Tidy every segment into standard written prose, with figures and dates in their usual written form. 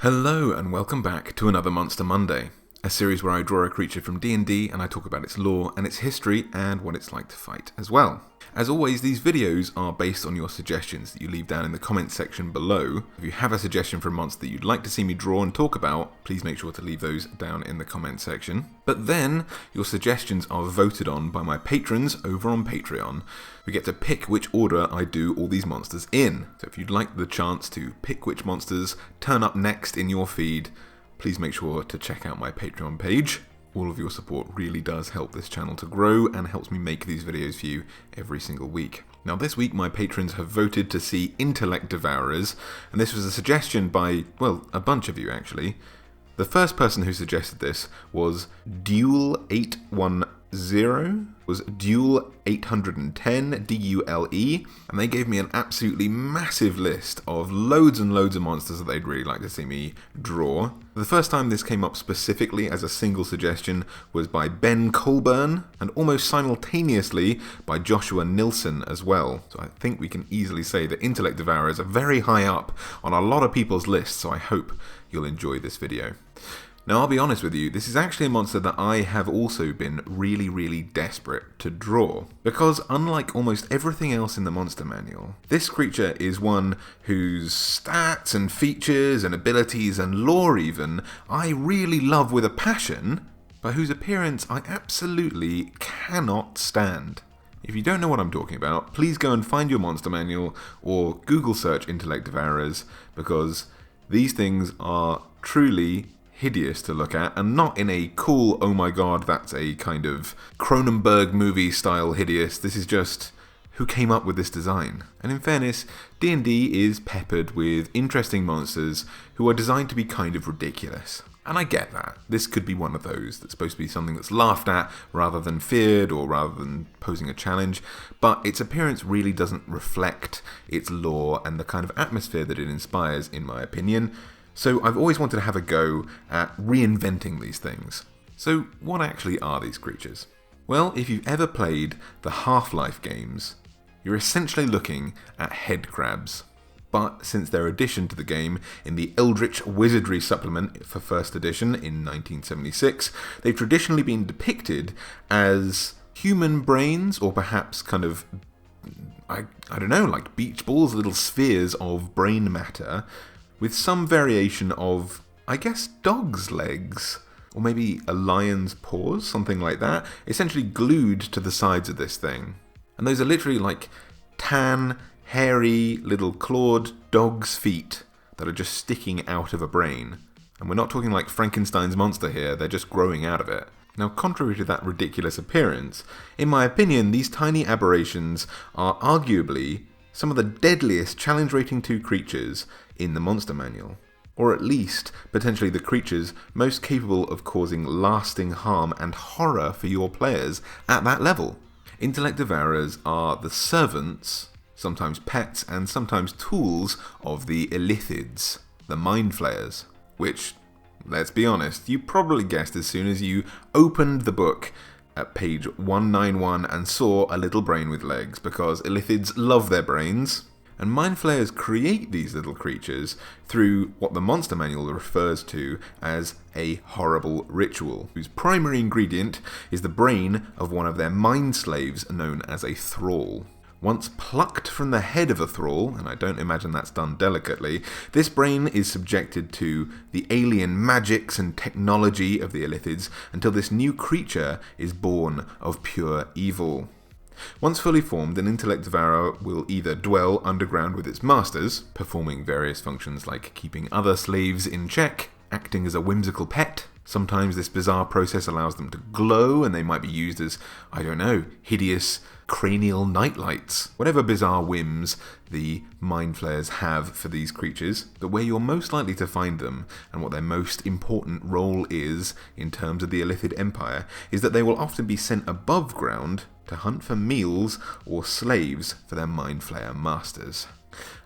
Hello and welcome back to another Monster Monday, a series where I draw a creature from D&D and I talk about its lore and its history and what it's like to fight as well. As always, these videos are based on your suggestions that you leave down in the comments section below. If you have a suggestion for a monster that you'd like to see me draw and talk about, please make sure to leave those down in the comments section. But then, your suggestions are voted on by my patrons over on Patreon. We get to pick which order I do all these monsters in. So if you'd like the chance to pick which monsters turn up next in your feed, please make sure to check out my Patreon page. All of your support really does help this channel to grow and helps me make these videos for you every single week. Now this week my patrons have voted to see Intellect Devourers, and this was a suggestion by, well, a bunch of you actually. The first person who suggested this was Duel810, was Duel810, D-U-L-E, and they gave me an absolutely massive list of loads and loads of monsters that they'd really like to see me draw. The first time this came up specifically as a single suggestion was by Ben Colburn, and almost simultaneously by Joshua Nilsson as well. So I think we can easily say that Intellect Devourers are very high up on a lot of people's lists, so I hope you'll enjoy this video. Now I'll be honest with you, this is actually a monster that I have also been really desperate to draw. Because unlike almost everything else in the monster manual, this creature is one whose stats and features and abilities and lore even, I really love with a passion, but whose appearance I absolutely cannot stand. If you don't know what I'm talking about, please go and find your monster manual or Google search Intellect Devourers, because these things are truly hideous to look at, and not in a cool, oh my god, that's a kind of Cronenberg movie style hideous. This is just, who came up with this design? And in fairness, D&D is peppered with interesting monsters who are designed to be kind of ridiculous. And I get that. This could be one of those that's supposed to be something that's laughed at rather than feared or rather than posing a challenge, but its appearance really doesn't reflect its lore and the kind of atmosphere that it inspires, in my opinion. So I've always wanted to have a go at reinventing these things. So what actually are these creatures? Well, if you've ever played the Half-Life games, you're essentially looking at head crabs. But since their addition to the game in the Eldritch Wizardry supplement for 1st edition in 1976, they've traditionally been depicted as human brains, or perhaps kind of, I don't know, like beach balls, little spheres of brain matter, with some variation of, I guess, dog's legs, or maybe a lion's paws, something like that, essentially glued to the sides of this thing. And those are literally like tan, hairy, little clawed dog's feet that are just sticking out of a brain. And we're not talking like Frankenstein's monster here, they're just growing out of it. Now, contrary to that ridiculous appearance, in my opinion, these tiny aberrations are arguably some of the deadliest Challenge Rating 2 creatures in the monster manual, or at least potentially the creatures most capable of causing lasting harm and horror for your players at that level. Intellect Devourers are the servants, sometimes pets and sometimes tools, of the Illithids, the Mind Flayers, which, let's be honest, you probably guessed as soon as you opened the book at page 191 and saw a little brain with legs, because Illithids love their brains. And Mind Flayers create these little creatures through what the monster manual refers to as a horrible ritual, whose primary ingredient is the brain of one of their mind slaves known as a thrall. Once plucked from the head of a thrall, and I don't imagine that's done delicately, this brain is subjected to the alien magics and technology of the Illithids until this new creature is born of pure evil. Once fully formed, an Intellect Devourer will either dwell underground with its masters, performing various functions like keeping other slaves in check, acting as a whimsical pet. Sometimes this bizarre process allows them to glow, and they might be used as, I don't know, hideous cranial nightlights. Whatever bizarre whims the Mind Flayers have for these creatures, but where you're most likely to find them, and what their most important role is in terms of the Illithid Empire, is that they will often be sent above ground to hunt for meals or slaves for their Mind Flayer masters.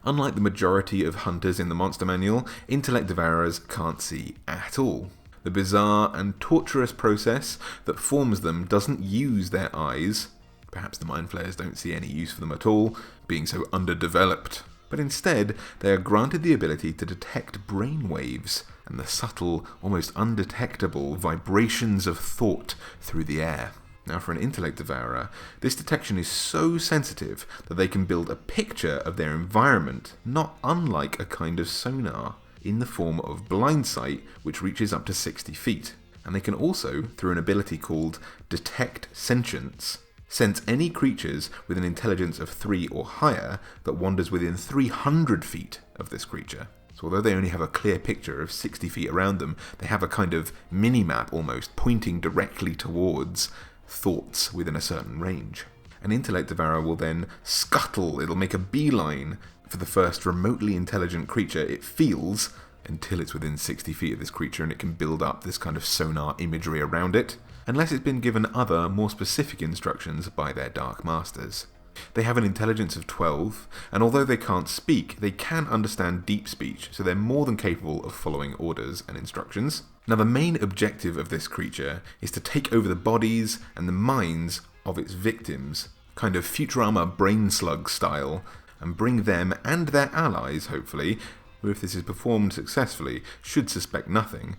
Unlike the majority of hunters in the monster manual, Intellect Devourers can't see at all. The bizarre and torturous process that forms them doesn't use their eyes. Perhaps the Mind Flayers don't see any use for them at all, being so underdeveloped. but instead they are granted the ability to detect brain waves and the subtle, almost undetectable vibrations of thought through the air. Now, for an Intellect Devourer, this detection is so sensitive that they can build a picture of their environment, not unlike a kind of sonar, in the form of blind sight, which reaches up to 60 feet. And they can also, through an ability called Detect Sentience, sense any creatures with an intelligence of 3 or higher that wanders within 300 feet of this creature. So although they only have a clear picture of 60 feet around them, they have a kind of mini-map almost pointing directly towards thoughts within a certain range. An Intellect Devourer will then scuttle, it'll make a beeline for the first remotely intelligent creature it feels until it's within 60 feet of this creature, and it can build up this kind of sonar imagery around it, unless it's been given other, more specific instructions by their Dark Masters. They have an intelligence of 12, and although they can't speak, they can understand deep speech, so they're more than capable of following orders and instructions. Now, the main objective of this creature is to take over the bodies and the minds of its victims, kind of Futurama brain slug style, and bring them and their allies, hopefully, who, if this is performed successfully, should suspect nothing,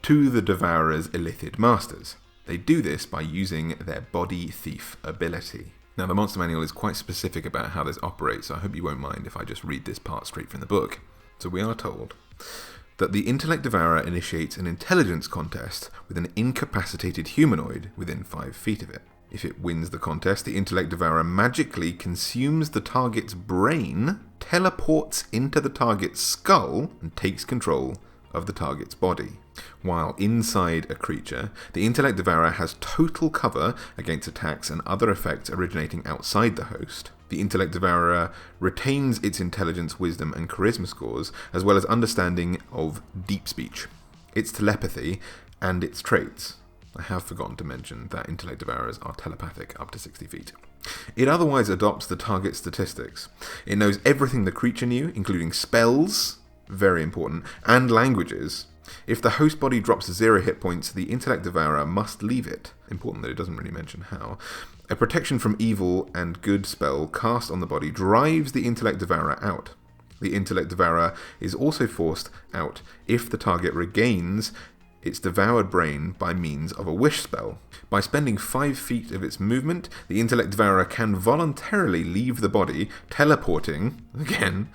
to the Devourer's illithid masters. They do this by using their body thief ability. Now, the monster manual is quite specific about how this operates, so I hope you won't mind if I just read this part straight from the book. So we are told that the Intellect Devourer initiates an intelligence contest with an incapacitated humanoid within 5 feet of it. If it wins the contest, the Intellect Devourer magically consumes the target's brain, teleports into the target's skull, and takes control of the target's body. While inside a creature, the Intellect Devourer has total cover against attacks and other effects originating outside the host. The Intellect Devourer retains its intelligence, wisdom, and charisma scores, as well as understanding of deep speech, its telepathy, and its traits. I have forgotten to mention that Intellect Devourers are telepathic up to 60 feet. It otherwise adopts the target statistics. It knows everything the creature knew, including spells, very important, and languages. If the host body drops 0 hit points, the Intellect Devourer must leave it. Important that it doesn't really mention how. A protection from evil and good spell cast on the body drives the Intellect Devourer out. The Intellect Devourer is also forced out if the target regains its devoured brain by means of a wish spell. By spending 5 feet of its movement, the Intellect Devourer can voluntarily leave the body, teleporting, again,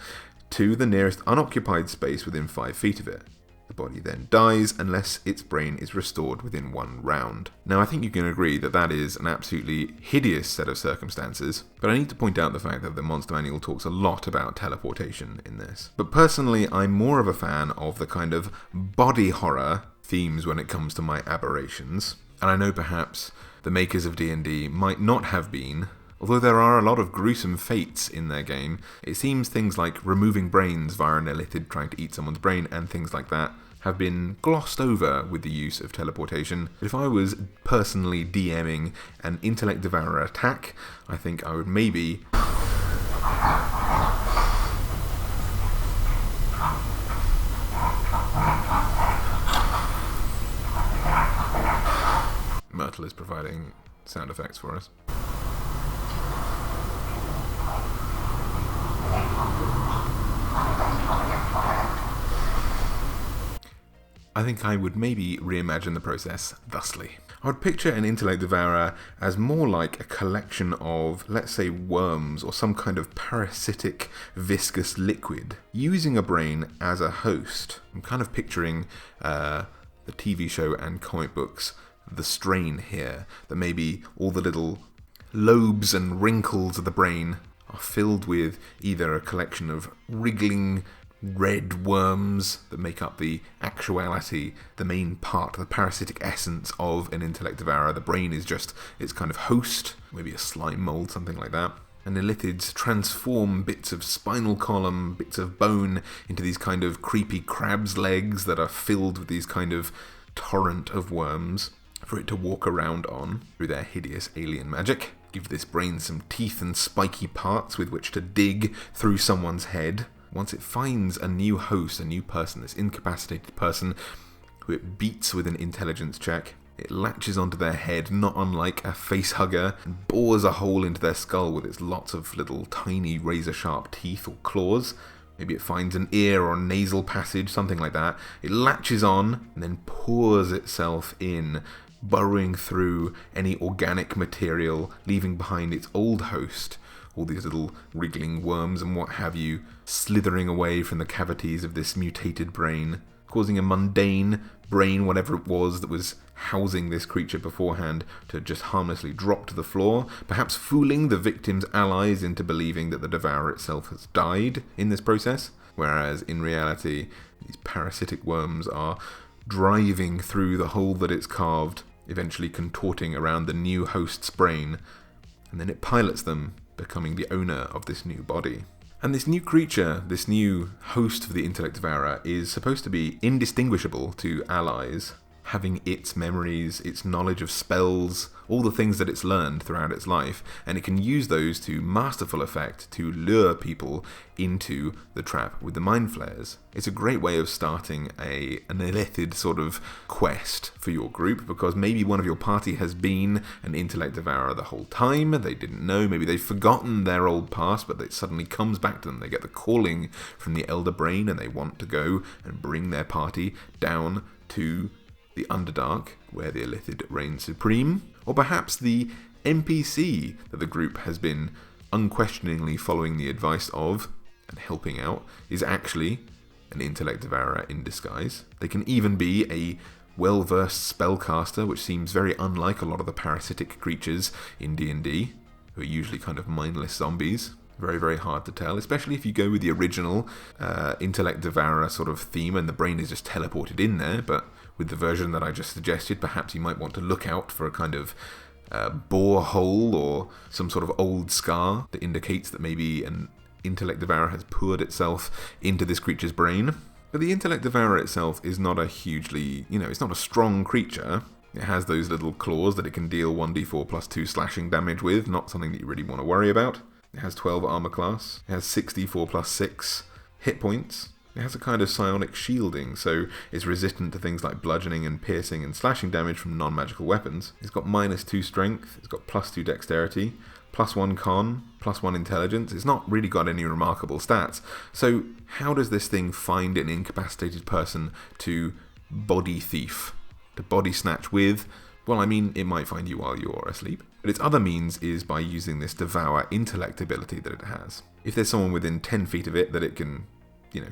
to the nearest unoccupied space within 5 feet of it. The body then dies unless its brain is restored within 1 round. Now, I think you can agree that that is an absolutely hideous set of circumstances, but I need to point out the fact that the Monster Manual talks a lot about teleportation in this. But personally, I'm more of a fan of the kind of body horror themes when it comes to my aberrations, and I know perhaps the makers of D&D might not have been. Although there are a lot of gruesome fates in their game, it seems things like removing brains via an illithid trying to eat someone's brain and things like that have been glossed over with the use of teleportation. But if I was personally DMing an Intellect Devourer attack, I think I would maybe Myrtle is providing sound effects for us. I think I would maybe reimagine the process thusly. I would picture an Intellect Devourer as more like a collection of, let's say, worms or some kind of parasitic viscous liquid, using a brain as a host. I'm kind of picturing the TV show and comic books The Strain here, that maybe all the little lobes and wrinkles of the brain are filled with either a collection of wriggling red worms that make up the actuality, the main part, the parasitic essence of an Intellect Devourer. The brain is just its kind of host, maybe a slime mold, something like that. And illithids transform bits of spinal column, bits of bone, into these kind of creepy crab's legs that are filled with these kind of torrent of worms for it to walk around on through their hideous alien magic. Give this brain some teeth and spiky parts with which to dig through someone's head. Once it finds a new host, a new person, this incapacitated person, who it beats with an intelligence check, It latches onto their head, not unlike a face hugger, and bores a hole into their skull with its lots of little tiny razor-sharp teeth or claws. Maybe it finds an ear or nasal passage, something like that. It latches on and then pours itself in, burrowing through any organic material, leaving behind its old host, all these little wriggling worms and what have you, slithering away from the cavities of this mutated brain, causing a mundane brain, whatever it was that was housing this creature beforehand, to just harmlessly drop to the floor, perhaps fooling the victim's allies into believing that the devourer itself has died in this process, whereas in reality these parasitic worms are driving through the hole that it's carved, eventually contorting around the new host's brain, and then it pilots them, becoming the owner of this new body. And this new creature, this new host of the Intellect Devourer, is supposed to be indistinguishable to allies, having its memories, its knowledge of spells, all the things that it's learned throughout its life, and it can use those to masterful effect to lure people into the trap with the mind flayers. It's a great way of starting an illithid sort of quest for your group, because maybe one of your party has been an Intellect Devourer the whole time, they didn't know, maybe they've forgotten their old past, but it suddenly comes back to them, they get the calling from the Elder Brain, and they want to go and bring their party down to the underdark, where the illithid reign supreme, or perhaps the NPC that the group has been unquestioningly following the advice of and helping out is actually an Intellect Devourer in disguise. They can even be a well-versed spellcaster, which seems very unlike a lot of the parasitic creatures in D&D, who are usually kind of mindless zombies. Very, very hard to tell, especially if you go with the original Intellect Devourer sort of theme and the brain is just teleported in there, but with the version that I just suggested, perhaps you might want to look out for a kind of bore hole or some sort of old scar that indicates that maybe an Intellect Devourer has poured itself into this creature's brain. But the Intellect Devourer itself is not a hugely, it's not a strong creature. It has those little claws that it can deal 1d4 plus 2 slashing damage with, not something that you really want to worry about. It has 12 armor class. It has 6d4 plus 6 hit points. It has a kind of psionic shielding, so it's resistant to things like bludgeoning and piercing and slashing damage from non-magical weapons. It's got -2 strength, it's got +2 dexterity, +1 con, +1 intelligence. It's not really got any remarkable stats. So how does this thing find an incapacitated person to body thief, to body snatch with? Well, it might find you while you're asleep. But its other means is by using this Devour intellect ability that it has. If there's someone within 10 feet of it that it can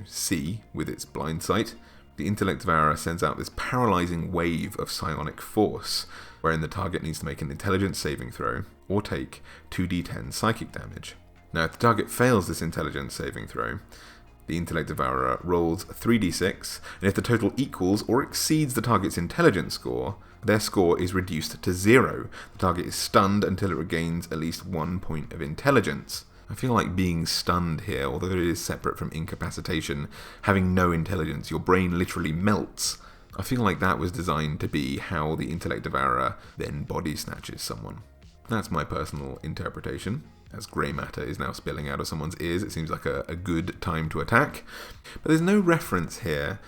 see with its blind sight, the Intellect Devourer sends out this paralyzing wave of psionic force, wherein the target needs to make an intelligence saving throw or take 2d10 psychic damage. Now, if the target fails this intelligence saving throw, the Intellect Devourer rolls 3d6, and if the total equals or exceeds the target's intelligence score, their score is reduced to 0. The target is stunned until it regains at least 1 point of intelligence. I feel like being stunned here, although it is separate from incapacitation, having no intelligence, your brain literally melts. I feel like that was designed to be how the Intellect Devourer then body snatches someone. That's my personal interpretation. As grey matter is now spilling out of someone's ears, it seems like a good time to attack. But there's no reference here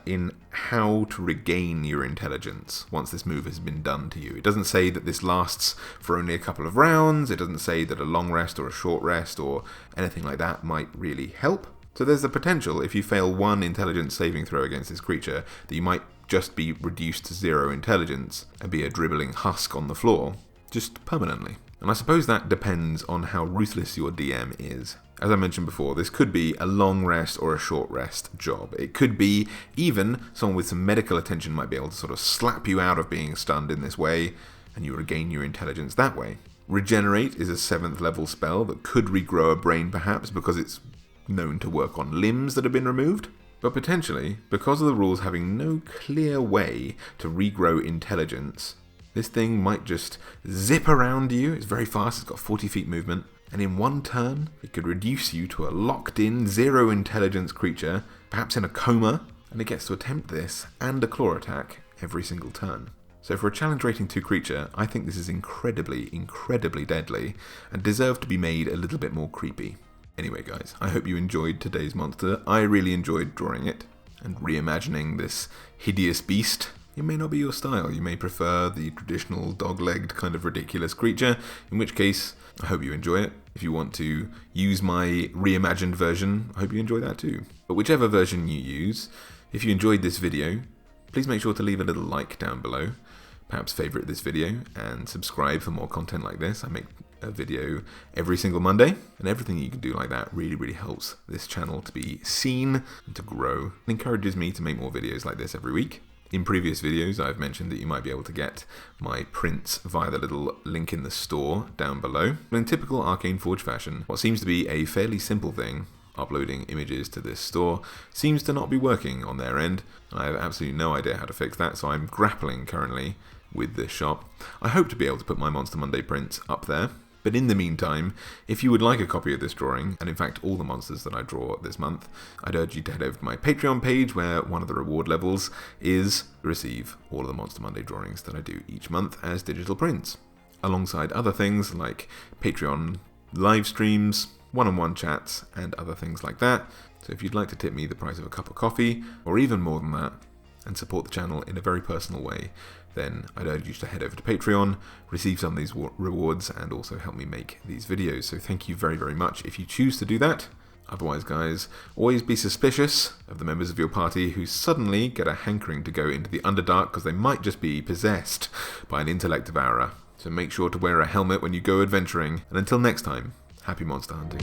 in how to regain your intelligence once this move has been done to you. It doesn't say that this lasts for only a couple of rounds. It doesn't say that a long rest or a short rest or anything like that might really help. So there's the potential, if you fail one intelligence saving throw against this creature, that you might just be reduced to 0 intelligence and be a dribbling husk on the floor, just permanently. And I suppose that depends on how ruthless your DM is. As I mentioned before, this could be a long rest or a short rest job. It could be even someone with some medical attention might be able to sort of slap you out of being stunned in this way, and you regain your intelligence that way. Regenerate is a 7th level spell that could regrow a brain perhaps because it's known to work on limbs that have been removed. But potentially, because of the rules having no clear way to regrow intelligence, this thing might just zip around you. It's very fast, it's got 40 feet movement, and in one turn, it could reduce you to a locked-in, 0 intelligence creature, perhaps in a coma, and it gets to attempt this and a claw attack every single turn. So for a challenge rating 2 creature, I think this is incredibly, incredibly deadly, and deserves to be made a little bit more creepy. Anyway guys, I hope you enjoyed today's monster. I really enjoyed drawing it, and reimagining this hideous beast. it may not be your style. You may prefer the traditional dog-legged kind of ridiculous creature, in which case I hope you enjoy it. If you want to use my reimagined version, I hope you enjoy that too. But whichever version you use, if you enjoyed this video, please make sure to leave a little like down below. Perhaps favourite this video and subscribe for more content like this. I make a video every single Monday, and everything you can do like that really helps this channel to be seen and to grow. It encourages me to make more videos like this every week. In previous videos, I've mentioned that you might be able to get my prints via the little link in the store down below. But in typical Arcane Forge fashion, what seems to be a fairly simple thing, uploading images to this store, seems to not be working on their end. I have absolutely no idea how to fix that, so I'm grappling currently with this shop. I hope to be able to put my Monster Monday prints up there. But in the meantime, if you would like a copy of this drawing, and in fact all the monsters that I draw this month, I'd urge you to head over to my Patreon page, where one of the reward levels is receive all of the Monster Monday drawings that I do each month as digital prints, alongside other things like Patreon live streams, one-on-one chats, and other things like that. So if you'd like to tip me the price of a cup of coffee, or even more than that, and support the channel in a very personal way, then I'd urge you to head over to Patreon, receive some of these rewards, and also help me make these videos. So thank you very much if you choose to do that. Otherwise, guys, always be suspicious of the members of your party who suddenly get a hankering to go into the underdark because they might just be possessed by an Intellect Devourer. So make sure to wear a helmet when you go adventuring, and until next time, happy monster hunting.